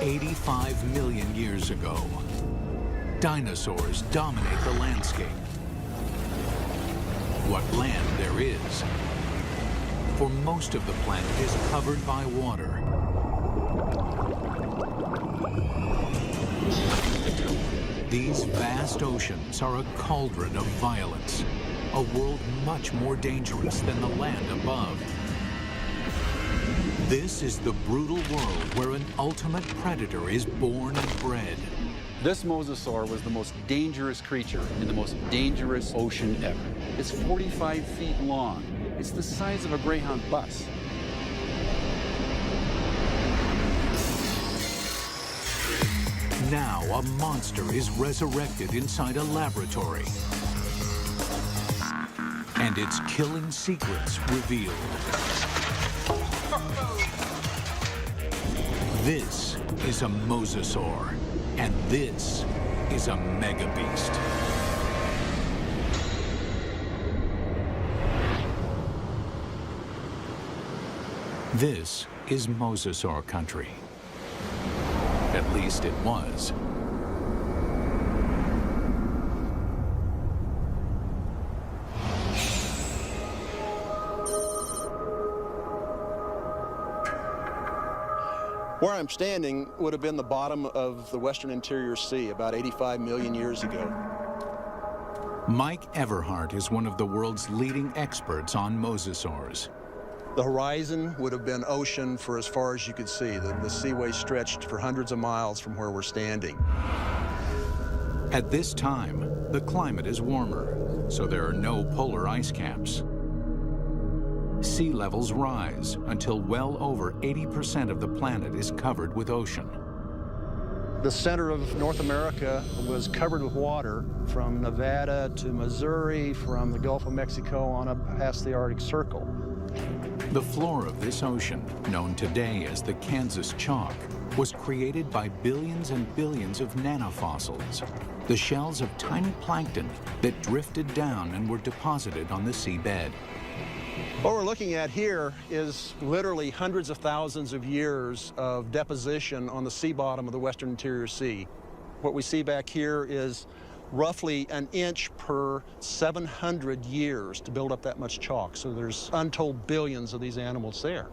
85 million years ago, dinosaurs dominate the landscape. What land there is, for most of the planet is covered by water. These vast oceans are a cauldron of violence, a world much more dangerous than the land above. This is the brutal world where an ultimate predator is born and bred. This Mosasaur was the most dangerous creature in the most dangerous ocean ever. It's 45 feet long. It's the size of a Greyhound bus. Now a monster is resurrected inside a laboratory, and its killing secrets revealed. This is a Mosasaur, and this is a megabeast. This is Mosasaur country. At least it was. Where I'm standing would have been the bottom of the western interior sea about 85 million years ago. Mike Everhart is one of the world's leading experts on mosasaurs. The horizon would have been ocean for as far as you could see. The seaway stretched for hundreds of miles from where we're standing. At this time, the climate is warmer, so there are no polar ice caps. Sea levels rise until well over 80% of the planet is covered with ocean. The center of North America was covered with water from Nevada to Missouri, from the Gulf of Mexico on up past the Arctic Circle. The floor of this ocean, known today as the Kansas Chalk, was created by billions and billions of nanofossils, the shells of tiny plankton that drifted down and were deposited on the seabed. What we're looking at here is literally hundreds of thousands of years of deposition on the sea bottom of the western interior sea. What we see back here is roughly an inch per 700 years to build up that much chalk. So there's untold billions of these animals there.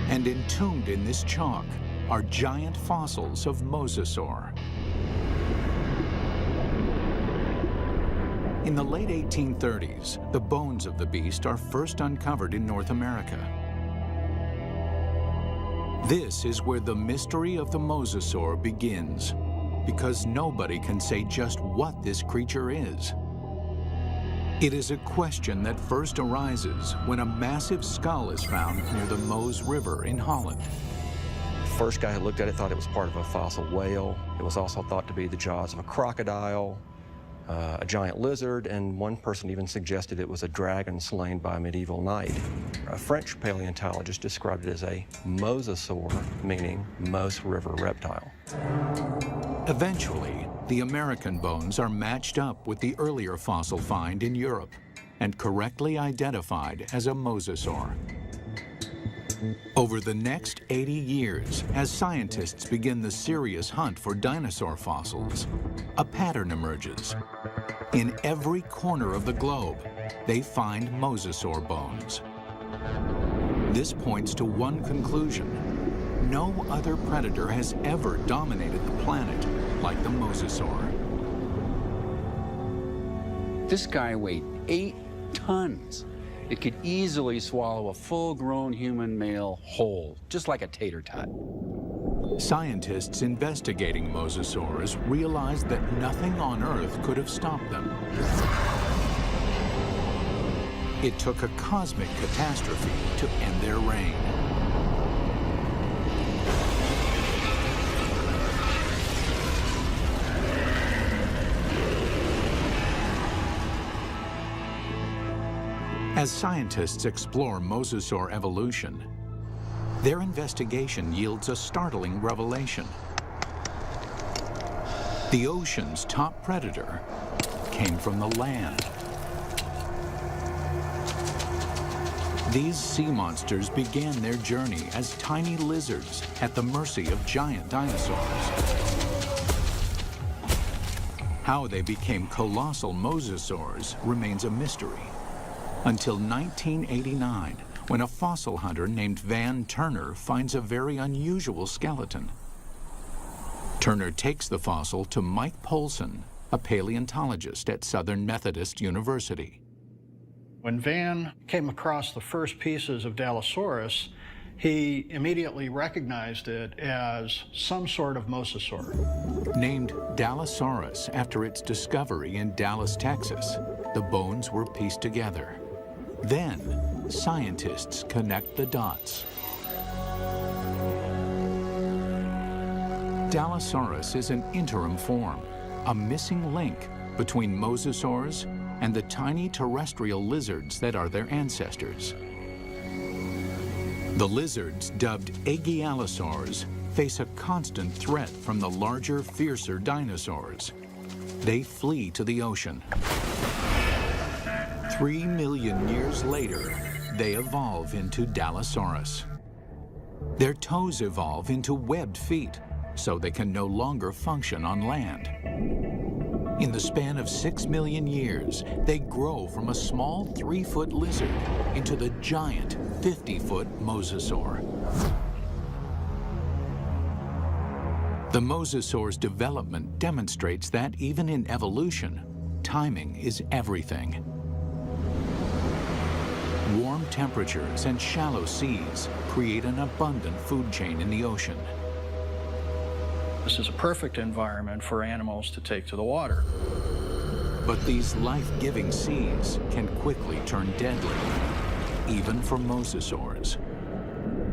And entombed in this chalk are giant fossils of Mosasaur. In the late 1830s, the bones of the beast are first uncovered in North America. This is where the mystery of the Mosasaur begins, because nobody can say just what this creature is. It is a question that first arises when a massive skull is found near the Meuse River in Holland. The first guy who looked at it thought it was part of a fossil whale. It was also thought to be the jaws of a crocodile, a giant lizard, and one person even suggested it was a dragon slain by a medieval knight. A French paleontologist described it as a mosasaur, meaning Meuse River reptile. Eventually, the American bones are matched up with the earlier fossil find in Europe and correctly identified as a mosasaur. Over the next 80 years, as scientists begin the serious hunt for dinosaur fossils, a pattern emerges. In every corner of the globe, they find mosasaur bones. This points to one conclusion: no other predator has ever dominated the planet like the mosasaur. This guy weighed 8 tons. It could easily swallow a full-grown human male whole, just like a tater tot. Scientists investigating mosasaurs realized that nothing on Earth could have stopped them. It took a cosmic catastrophe to end their reign. As scientists explore mosasaur evolution, their investigation yields a startling revelation. The ocean's top predator came from the land. These sea monsters began their journey as tiny lizards at the mercy of giant dinosaurs. How they became colossal mosasaurs remains a mystery. Until 1989, when a fossil hunter named Van Turner finds a very unusual skeleton. Turner takes the fossil to Mike Polson, a paleontologist at Southern Methodist University. When Van came across the first pieces of Dallosaurus, he immediately recognized it as some sort of mosasaur. Named Dallosaurus after its discovery in Dallas, Texas, the bones were pieced together. Then, scientists connect the dots. Dallosaurus is an interim form, a missing link between mosasaurs and the tiny terrestrial lizards that are their ancestors. The lizards, dubbed Aegialosaurs, face a constant threat from the larger, fiercer dinosaurs. They flee to the ocean. 3 million years later, they evolve into Dallosaurus. Their toes evolve into webbed feet, so they can no longer function on land. In the span of 6 million years, they grow from a small 3-foot lizard into the giant 50-foot mosasaur. The mosasaur's development demonstrates that even in evolution, timing is everything. Warm temperatures and shallow seas create an abundant food chain in the ocean. This is a perfect environment for animals to take to the water. But these life-giving seas can quickly turn deadly, even for mosasaurs.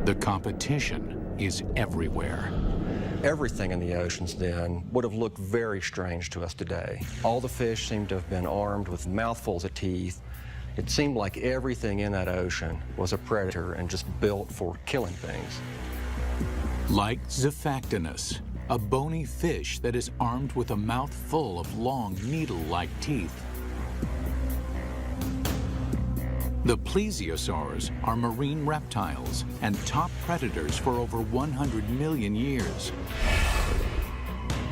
The competition is everywhere. Everything in the oceans then would have looked very strange to us today. All the fish seemed to have been armed with mouthfuls of teeth. It seemed like everything in that ocean was a predator and just built for killing things. Like Zephactinus, a bony fish that is armed with a mouth full of long, needle-like teeth. The plesiosaurs are marine reptiles and top predators for over 100 million years.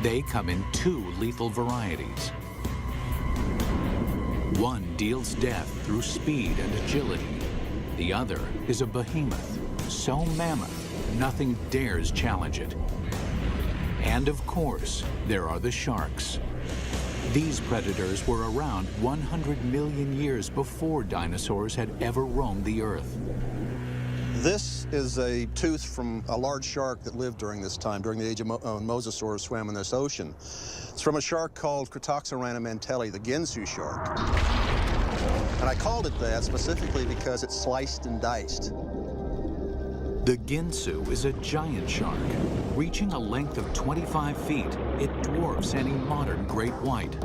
They come in 2 lethal varieties. One deals death through speed and agility. The other is a behemoth, so mammoth, nothing dares challenge it. And of course, there are the sharks. These predators were around 100 million years before dinosaurs had ever roamed the earth. This is a tooth from a large shark that lived during this time, during the age of mosasaurs swam in this ocean. It's from a shark called Cretoxorana mantelli, the Ginsu shark. And I called it that specifically because it's sliced and diced. The Ginsu is a giant shark. Reaching a length of 25 feet, it dwarfs any modern great white.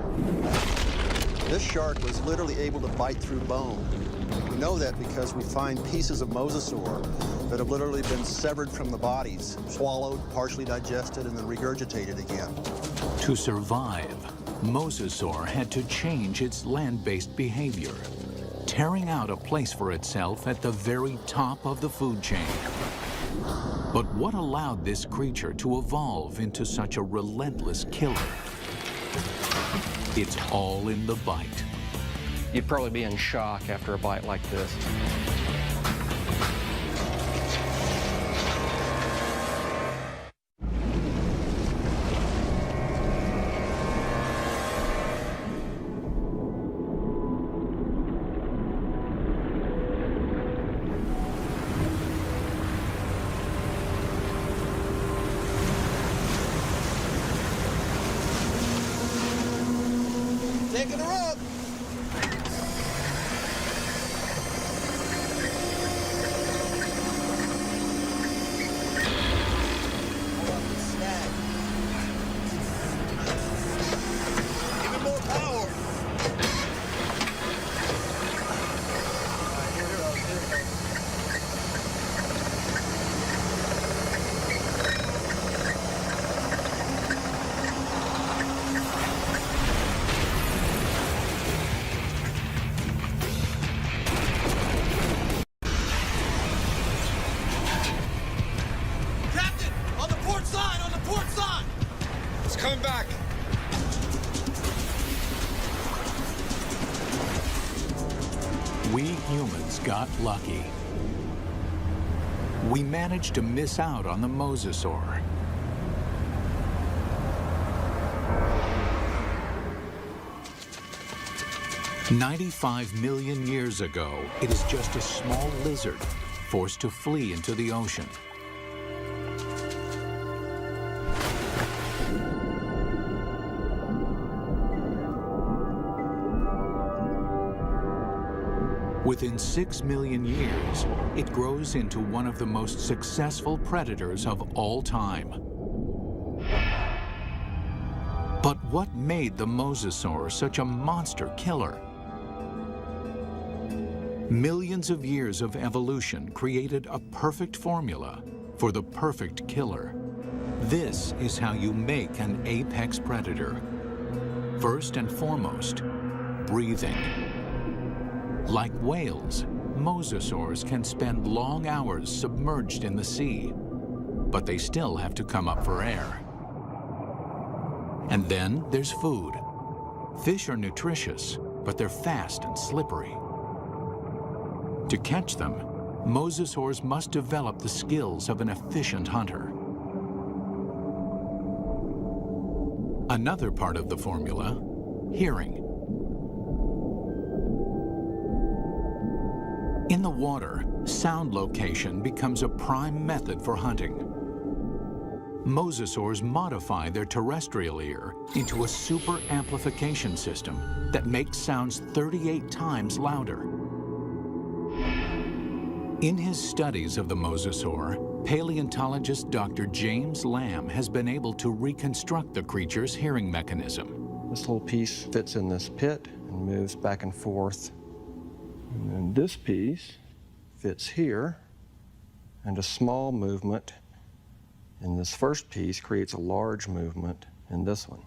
This shark was literally able to bite through bone. We know that because we find pieces of mosasaur that have literally been severed from the bodies, swallowed, partially digested, and then regurgitated again. To survive, Mosasaur had to change its land-based behavior, tearing out a place for itself at the very top of the food chain. But what allowed this creature to evolve into such a relentless killer? It's all in the bite. You'd probably be in shock after a bite like this. Taking her up. We humans got lucky. We managed to miss out on the Mosasaur. "95 million years ago, it is just a small lizard forced to flee into the ocean. Within 6 million years, it grows into one of the most successful predators of all time. But what made the Mosasaur such a monster killer? Millions of years of evolution created a perfect formula for the perfect killer. This is how you make an apex predator. First and foremost, breathing. Like whales, mosasaurs can spend long hours submerged in the sea, but they still have to come up for air. And then there's food. Fish are nutritious, but they're fast and slippery. To catch them, mosasaurs must develop the skills of an efficient hunter. Another part of the formula, hearing. In the water, sound location becomes a prime method for hunting. Mosasaurs modify their terrestrial ear into a super amplification system that makes sounds 38 times louder. In his studies of the mosasaur, paleontologist Dr. James Lamb has been able to reconstruct the creature's hearing mechanism. This little piece fits in this pit and moves back and forth. And then this piece fits here, and a small movement in this first piece creates a large movement in this one.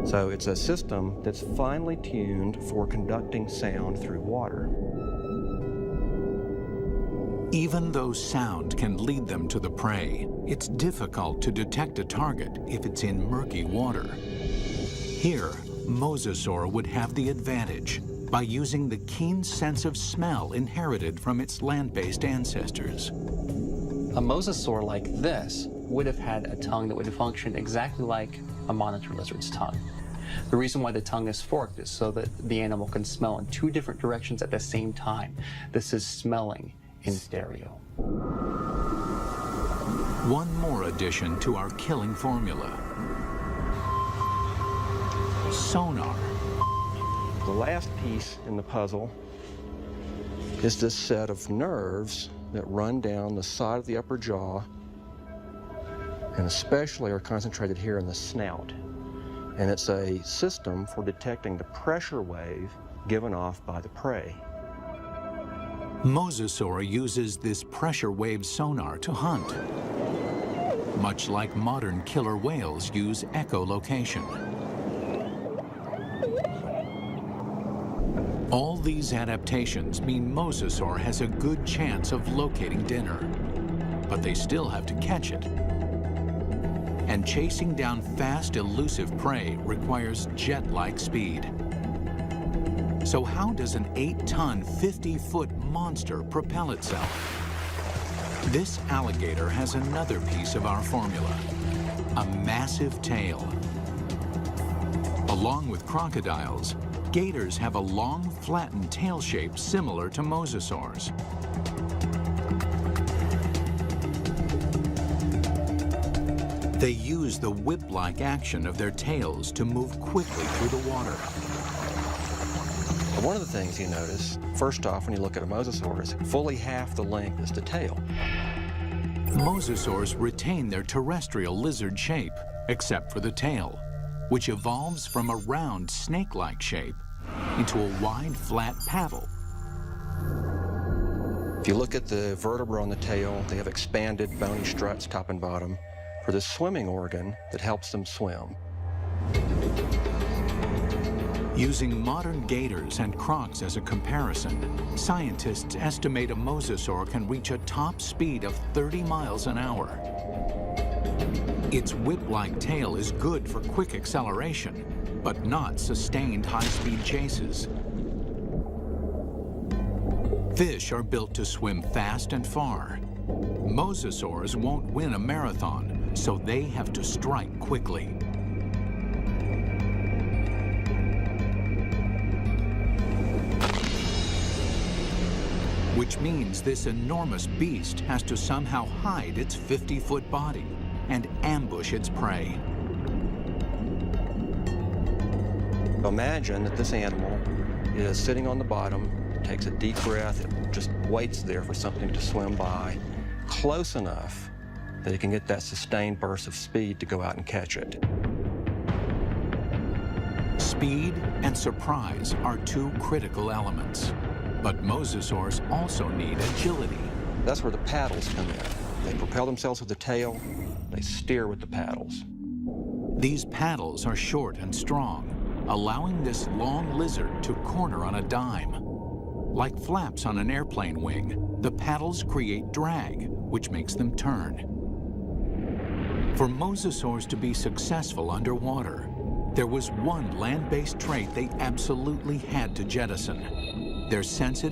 So it's a system that's finely tuned for conducting sound through water. Even though sound can lead them to the prey, it's difficult to detect a target if it's in murky water. Here, Mosasaur would have the advantage by using the keen sense of smell inherited from its land-based ancestors. A mosasaur like this would have had a tongue that would function exactly like a monitor lizard's tongue. The reason why the tongue is forked is so that the animal can smell in two different directions at the same time. This is smelling in stereo. One more addition to our killing formula. Sonar. The last piece in the puzzle is this set of nerves that run down the side of the upper jaw and especially are concentrated here in the snout. And it's a system for detecting the pressure wave given off by the prey. Mosasaur uses this pressure wave sonar to hunt, much like modern killer whales use echolocation. All these adaptations mean Mosasaur has a good chance of locating dinner, but they still have to catch it. And chasing down fast, elusive prey requires jet-like speed. So how does an 8-ton, 50-foot monster propel itself? This alligator has another piece of our formula, a massive tail. Along with crocodiles, gators have a long, flattened tail shape similar to mosasaurs. They use the whip-like action of their tails to move quickly through the water. One of the things you notice, first off, when you look at a mosasaur, is fully half the length is the tail. Mosasaurs retain their terrestrial lizard shape, except for the tail, which evolves from a round snake-like shape into a wide, flat paddle. If you look at the vertebra on the tail, they have expanded bony struts top and bottom for the swimming organ that helps them swim. Using modern gators and crocs as a comparison, scientists estimate a mosasaur can reach a top speed of 30 miles an hour. Its whip-like tail is good for quick acceleration, but not sustained high-speed chases. Fish are built to swim fast and far. Mosasaurs won't win a marathon, so they have to strike quickly. Which means this enormous beast has to somehow hide its 50-foot body and ambush its prey. Imagine that this animal is sitting on the bottom, takes a deep breath, it just waits there for something to swim by, close enough that it can get that sustained burst of speed to go out and catch it. Speed and surprise are two critical elements. But mosasaurs also need agility. That's where the paddles come in. They propel themselves with the tail, they steer with the paddles. These paddles are short and strong, allowing this long lizard to corner on a dime. Like flaps on an airplane wing, the paddles create drag, which makes them turn. For mosasaurs to be successful underwater, there was one land-based trait they absolutely had to jettison: their sensitive